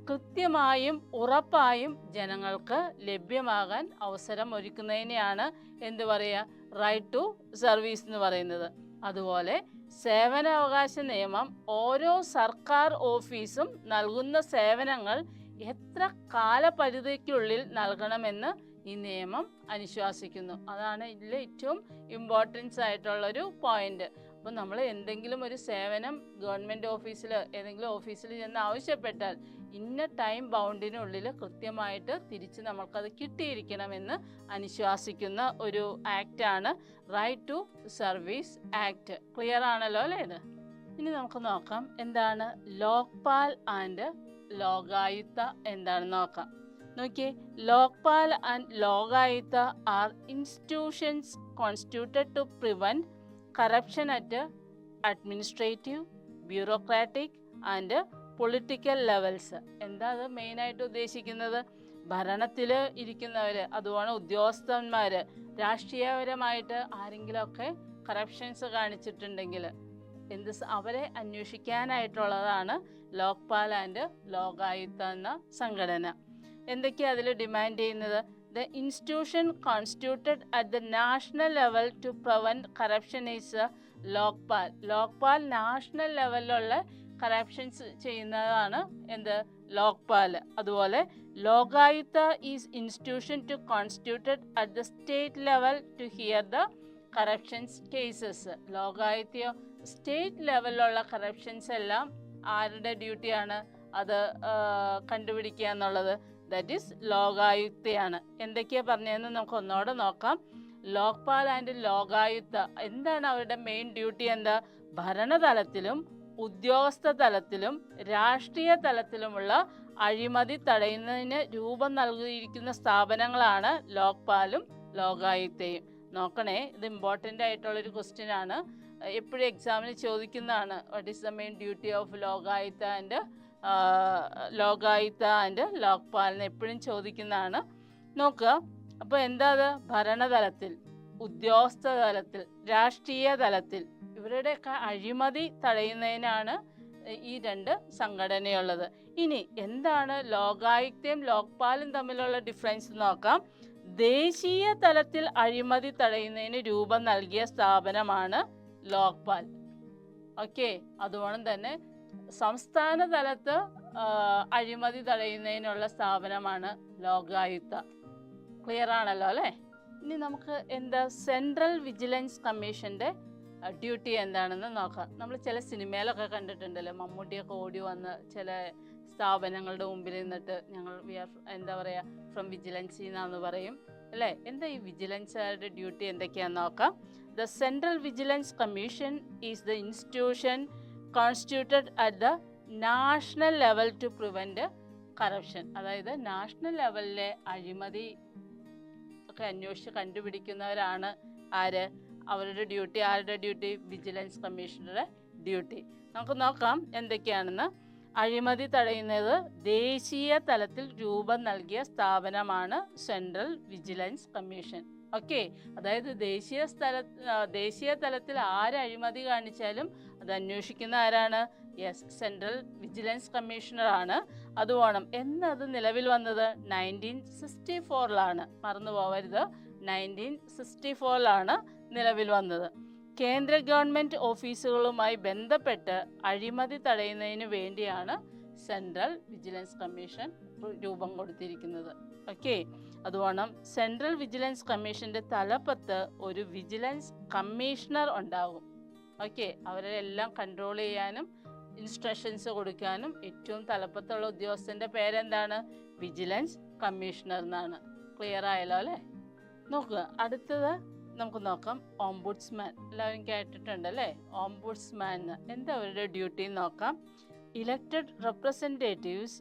Speaker 1: കൃത്യമായും ഉറപ്പായും ജനങ്ങൾക്ക് ലഭ്യമാകാൻ അവസരം ഒരുക്കുന്നതിനെയാണ് എന്ത് പറയുക? റൈറ്റ് ടു സർവീസ് എന്ന് പറയുന്നത്. അതുപോലെ സേവനാവകാശ നിയമം ഓരോ സർക്കാർ ഓഫീസും നൽകുന്ന സേവനങ്ങൾ എത്ര കാലപരിധിക്കുള്ളിൽ നൽകണമെന്ന് ഈ നിയമം അനുശാസിക്കുന്നു. അതാണ് ഇതിൽ ഏറ്റവും ഇമ്പോർട്ടൻസ് ആയിട്ടുള്ളൊരു പോയിന്റ്. അപ്പോൾ നമ്മൾ എന്തെങ്കിലും ഒരു സേവനം ഗവൺമെൻറ് ഓഫീസിൽ ഏതെങ്കിലും ഓഫീസിൽ ചെന്ന് ആവശ്യപ്പെട്ടാൽ ഇന്ന ടൈം ബൗണ്ടിനുള്ളിൽ കൃത്യമായിട്ട് തിരിച്ച് നമ്മൾക്കത് കിട്ടിയിരിക്കണമെന്ന് അനുശാസിക്കുന്ന ഒരു ആക്റ്റാണ് right to service act. Clear ആണല്ലോ അല്ലേ ഇത്? ഇനി നമുക്ക് നോക്കാം എന്താണ് ലോക്പാൽ ആൻഡ് ലോകായുക്ത എന്താണെന്ന് നോക്കാം. നോക്കിയേ, Lokpal and Lokayukta are institutions constituted to prevent corruption at administrative, bureaucratic and political levels. എന്താ അത് മെയിനായിട്ട് ഉദ്ദേശിക്കുന്നത്? ഭരണത്തിൽ ഇരിക്കുന്നവർ, അതുപോലെ ഉദ്യോഗസ്ഥന്മാർ, രാഷ്ട്രീയപരമായിട്ട് ആരെങ്കിലുമൊക്കെ കറപ്ഷൻസ് കാണിച്ചിട്ടുണ്ടെങ്കിൽ അവരെ അന്വേഷിക്കാനായിട്ടുള്ളതാണ് ലോക്പാൽ ആൻഡ് ലോകായുക്ത എന്ന സംഘടന. എന്തൊക്കെയാണ് അതിൽ ഡിമാൻഡ് ചെയ്യുന്നത്? The institution constituted at the national level to prevent corruption is Lokpal. Lokpal national ലെവലിലുള്ള കറപ്ഷൻസ് ചെയ്യുന്നതാണ് എന്ത്? ലോക്പാൽ. അതുപോലെ Lokayukta is institution to constituted at the state level to hear the corruptions cases. ലോകായുക്തയോ സ്റ്റേറ്റ് ലെവലിലുള്ള കറപ്ഷൻസ് എല്ലാം ആരുടെ ഡ്യൂട്ടിയാണ് അത് കണ്ടുപിടിക്കുക എന്നുള്ളത്? ദാറ്റ് ഈസ് ലോകായുക്തയാണ്. എന്തൊക്കെയാണ് പറഞ്ഞതെന്ന് നമുക്ക് ഒന്നുകൂടെ നോക്കാം. ലോക്പാൽ ആൻഡ് ലോകായുക്ത എന്താണ് അവരുടെ മെയിൻ ഡ്യൂട്ടി? എന്താ? ഭരണതലത്തിലും ഉദ്യോഗസ്ഥ തലത്തിലും രാഷ്ട്രീയ തലത്തിലുമുള്ള അഴിമതി തടയുന്നതിന് രൂപം നൽകിയിരിക്കുന്ന സ്ഥാപനങ്ങളാണ് ലോക്പാലും ലോകായുക്തയും. നോക്കണേ, ഇത് ഇമ്പോർട്ടൻ്റ് ആയിട്ടുള്ളൊരു ക്വസ്റ്റ്യൻ ആണ്. എപ്പോഴും എക്സാമിന് ചോദിക്കുന്നതാണ്. What is the main duty of Lokayukta and Lokpal എന്ന് എപ്പോഴും ചോദിക്കുന്നതാണ്. നോക്കുക, അപ്പോൾ എന്താ അത്? ഭരണതലത്തിൽ, ഉദ്യോഗസ്ഥ തലത്തിൽ, രാഷ്ട്രീയ തലത്തിൽ ഇവരുടെയൊക്കെ അഴിമതി തടയുന്നതിനാണ് ഈ രണ്ട് സംഘടനയുള്ളത്. ഇനി എന്താണ് ലോകായുക്തയും ലോക്പാലും തമ്മിലുള്ള ഡിഫറൻസ് നോക്കാം. ദേശീയ തലത്തിൽ അഴിമതി തടയുന്നതിന് രൂപം നൽകിയ സ്ഥാപനമാണ് ലോക്പാൽ. ഓക്കെ, അതുകൊണ്ട് തന്നെ സംസ്ഥാന തലത്ത് അഴിമതി തടയുന്നതിനുള്ള സ്ഥാപനമാണ് ലോകായുക്ത. ക്ലിയർ ആണല്ലോ അല്ലേ? ഇനി നമുക്ക് എന്താ സെൻട്രൽ വിജിലൻസ് കമ്മീഷൻ്റെ ഡ്യൂട്ടി എന്താണെന്ന് നോക്കാം. നമ്മൾ ചില സിനിമയിലൊക്കെ കണ്ടിട്ടുണ്ടല്ലോ, മമ്മൂട്ടിയൊക്കെ ഓടി വന്ന് ചില സ്ഥാപനങ്ങളുടെ മുമ്പിൽ നിന്നിട്ട് ഞങ്ങൾ എന്താ പറയുക ഫ്രം വിജിലൻസി എന്നാന്ന് പറയും അല്ലേ? എന്താ ഈ വിജിലൻസുകാരുടെ ഡ്യൂട്ടി എന്തൊക്കെയാണെന്ന് നോക്കാം. The central vigilance commission is the institution constituted at the national level to prevent corruption. അതായത് നാഷണൽ ലെവലിലെ അഴിമതി ഒക്കെ അന്വേഷിച്ച് കണ്ടുപിടിക്കുന്നവരാണ് ആര്? അവരുടെ ഡ്യൂട്ടി. ആരുടെ ഡ്യൂട്ടി? വിജിലൻസ് കമ്മീഷണറുടെ ഡ്യൂട്ടി. നമുക്ക് നോക്കാം എന്തൊക്കെയാണെന്ന്. അഴിമതി തടയുന്നത് ദേശീയ തലത്തിൽ രൂപം നൽകിയ സ്ഥാപനമാണ് സെൻട്രൽ വിജിലൻസ് കമ്മീഷൻ. ഓക്കെ, അതായത് ദേശീയ തലത്തിൽ ആര് അഴിമതി കാണിച്ചാലും അത് അന്വേഷിക്കുന്ന ആരാണ്? യെസ്, സെൻട്രൽ വിജിലൻസ് കമ്മീഷണറാണ്. അതുവേണം എന്നത് നിലവിൽ വന്നത് 1964 മറന്നു പോവരുത്, 1964 നിലവിൽ വന്നത്. കേന്ദ്ര ഗവൺമെൻറ് ഓഫീസുകളുമായി ബന്ധപ്പെട്ട് അഴിമതി തടയുന്നതിന് വേണ്ടിയാണ് സെൻട്രൽ വിജിലൻസ് കമ്മീഷൻ രൂപം കൊടുത്തിരിക്കുന്നത്. ഓക്കെ, അതുവേണം സെൻട്രൽ വിജിലൻസ് കമ്മീഷൻ്റെ തലപ്പത്ത് ഒരു വിജിലൻസ് കമ്മീഷണർ ഉണ്ടാകും. ഓക്കെ, അവരെല്ലാം കൺട്രോൾ ചെയ്യാനും ഇൻസ്ട്രക്ഷൻസ് കൊടുക്കാനും ഏറ്റവും തലപ്പത്തുള്ള ഉദ്യോഗസ്ഥൻ്റെ പേരെന്താണ്? വിജിലൻസ് കമ്മീഷണർ എന്നാണ്. ക്ലിയർ ആയല്ലോ അല്ലേ? നോക്കുക, അടുത്തത് നമുക്ക് നോക്കാം. ഓംബുഡ്സ്മാൻ എല്ലാവരും കേട്ടിട്ടുണ്ട് അല്ലേ? ഓംബുഡ്സ്മാൻ എന്താ അവരുടെ ഡ്യൂട്ടി നോക്കാം. Elected representatives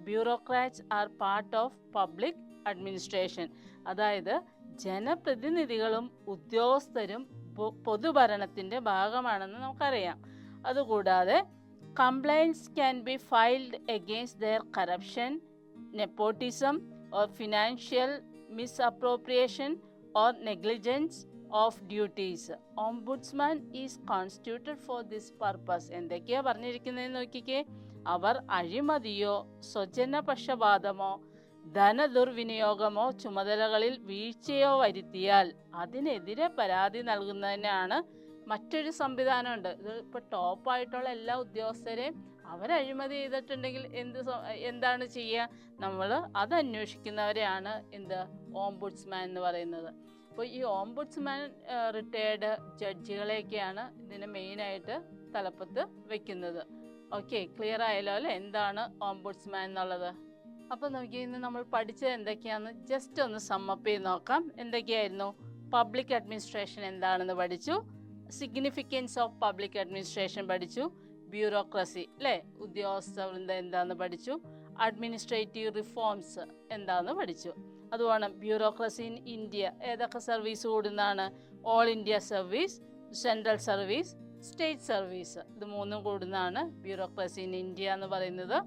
Speaker 1: bureaucrats are part of public administration. അതായത് ജനപ്രതിനിധികളും ഉദ്യോഗസ്ഥരും പൊതുഭരണത്തിൻ്റെ ഭാഗമാണെന്ന് നമുക്കറിയാം. അതുകൂടാതെ complaints can be filed against their corruption, nepotism or financial misappropriation or negligence of duties. Ombudsman is constituted for this purpose. എന്തൊക്കെയാ പറഞ്ഞിരിക്കുന്നതെന്ന് നോക്കിക്കേ. അവർ അഴിമതിയോ സ്വജനപക്ഷപാതമോ ധനദുർവിനിയോഗമോ ചുമതലകളിൽ വീഴ്ചയോ വരുത്തിയാൽ അതിനെതിരെ പരാതി നൽകുന്നതിനാണ് മറ്റൊരു സംവിധാനമുണ്ട്. ഇത് ഇപ്പോൾ ടോപ്പായിട്ടുള്ള എല്ലാ ഉദ്യോഗസ്ഥരെയും അവർ അഴിമതി ചെയ്തിട്ടുണ്ടെങ്കിൽ എന്താണ് ചെയ്യുക? നമ്മൾ അത് അന്വേഷിക്കുന്നവരെയാണ് ഓംബുഡ്സ്മാൻ എന്ന് പറയുന്നത്. അപ്പോൾ ഈ ഓംബുഡ്സ്മാൻ റിട്ടയേർഡ് ജഡ്ജികളെയൊക്കെയാണ് ഇതിന് മെയിനായിട്ട് തലപ്പത്ത് വെക്കുന്നത്. ഓക്കെ, ക്ലിയർ ആയല്ലോ അല്ലേ എന്താണ് ഓംബുഡ്സ്മാൻ എന്നുള്ളത്? അപ്പോൾ നമുക്ക് ഇന്ന് നമ്മൾ പഠിച്ചത് എന്തൊക്കെയാണെന്ന് ജസ്റ്റ് ഒന്ന് സമ്മപ്പ് ചെയ്ത് നോക്കാം. എന്തൊക്കെയായിരുന്നു? പബ്ലിക് അഡ്മിനിസ്ട്രേഷൻ എന്താണെന്ന് പഠിച്ചു, സിഗ്നിഫിക്കൻസ് ഓഫ് പബ്ലിക് അഡ്മിനിസ്ട്രേഷൻ പഠിച്ചു, ബ്യൂറോക്രസി അല്ലേ ഉദ്യോഗസ്ഥ വൃന്ദം എന്താണെന്ന് പഠിച്ചു, അഡ്മിനിസ്ട്രേറ്റീവ് റിഫോംസ് എന്താണെന്ന് പഠിച്ചു. അതുപോലെ ബ്യൂറോക്രസി ഇൻ ഇന്ത്യ ഏതൊക്കെ സർവീസ് കൂടുന്നതാണ്? All India service, central service, state service, ഇത് മൂന്നും കൂടുന്നതാണ് ബ്യൂറോക്രസി ഇൻ ഇന്ത്യ എന്ന് പറയുന്നത്.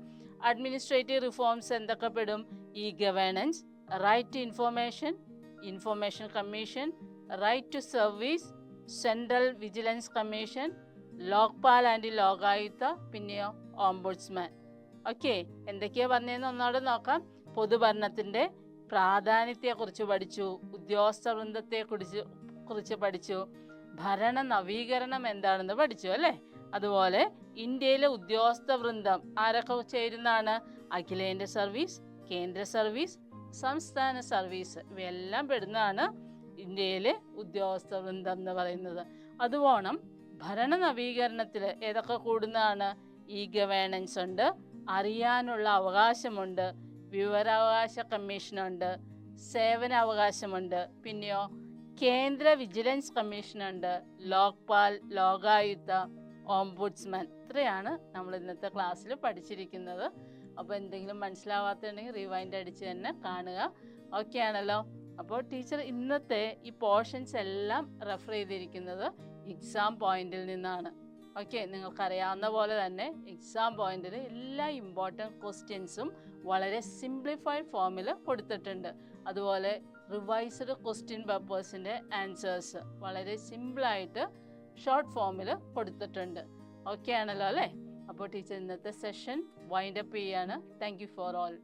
Speaker 1: അഡ്മിനിസ്ട്രേറ്റീവ് റിഫോംസ് എന്തൊക്കെ പെടും? E governance, right to information, information commission, right to service, central vigilance commission, Lokpal and Lokayukta, പിന്നെയോ ഓംബുഡ്സ്മാൻ. ഓക്കെ, എന്തൊക്കെയാ പറഞ്ഞതെന്ന് ഒന്നോടെ നോക്കാം. പൊതുഭരണത്തിൻ്റെ പ്രാധാന്യത്തെക്കുറിച്ച് പഠിച്ചു, ഉദ്യോഗസ്ഥ വൃന്ദത്തെക്കുറിച്ച് പഠിച്ചു, ഭരണ നവീകരണം എന്താണെന്ന് പഠിച്ചു അല്ലേ. അതുപോലെ ഇന്ത്യയിലെ ഉദ്യോഗസ്ഥ വൃന്ദം ആരൊക്കെ ചേരുന്നതാണ്? അഖിലേന്ത്യാ സർവീസ്, കേന്ദ്ര സർവീസ്, സംസ്ഥാന സർവീസ്, ഇവയെല്ലാം പെടുന്നതാണ് ഇന്ത്യയിലെ ഉദ്യോഗസ്ഥ വൃന്ദം എന്ന് പറയുന്നത്. അതുപോലെ ഭരണ നവീകരണത്തിൽ ഏതൊക്കെ കൂടുന്നതാണ്? ഇ ഗവേണൻസ് ഉണ്ട്, അറിയാനുള്ള അവകാശമുണ്ട്, വിവരാവകാശ കമ്മീഷനുണ്ട്, സേവനാവകാശമുണ്ട്, പിന്നെയോ കേന്ദ്ര വിജിലൻസ് കമ്മീഷനുണ്ട്, ലോക്പാൽ, ലോകായുക്ത, ഓംബുഡ്സ്മാൻ. ഇത്രയാണ് നമ്മൾ ഇന്നത്തെ ക്ലാസ്സിൽ പഠിച്ചിരിക്കുന്നത്. അപ്പോൾ എന്തെങ്കിലും മനസ്സിലാവാത്തുണ്ടെങ്കിൽ റിവൈൻഡ് അടിച്ച് തന്നെ കാണുക. ഓക്കെ ആണല്ലോ? അപ്പോൾ ടീച്ചർ ഇന്നത്തെ ഈ പോർഷൻസ് എല്ലാം റെഫർ ചെയ്തിരിക്കുന്നത് എക്സാം പോയിന്റിൽ നിന്നാണ്. ഓക്കെ, നിങ്ങൾക്കറിയാവുന്ന പോലെ തന്നെ എക്സാം പോയിന്റിൽ എല്ലാ ഇമ്പോർട്ടൻറ്റ് ക്വസ്റ്റ്യൻസും വളരെ സിംപ്ലിഫൈഡ് ഫോമിൽ കൊടുത്തിട്ടുണ്ട്. അതുപോലെ റിവൈസ്ഡ് ക്വസ്റ്റ്യൻ പേപ്പേഴ്സിൻ്റെ ആൻസേഴ്സ് വളരെ സിമ്പിളായിട്ട് ഷോർട്ട് ഫോമിൽ കൊടുത്തിട്ടുണ്ട്. ഓക്കെ ആണല്ലോ അല്ലേ? അപ്പോൾ ടീച്ചർ ഇന്നത്തെ സെഷൻ വൈൻഡപ്പ് ചെയ്യാണ്. Thank you for all.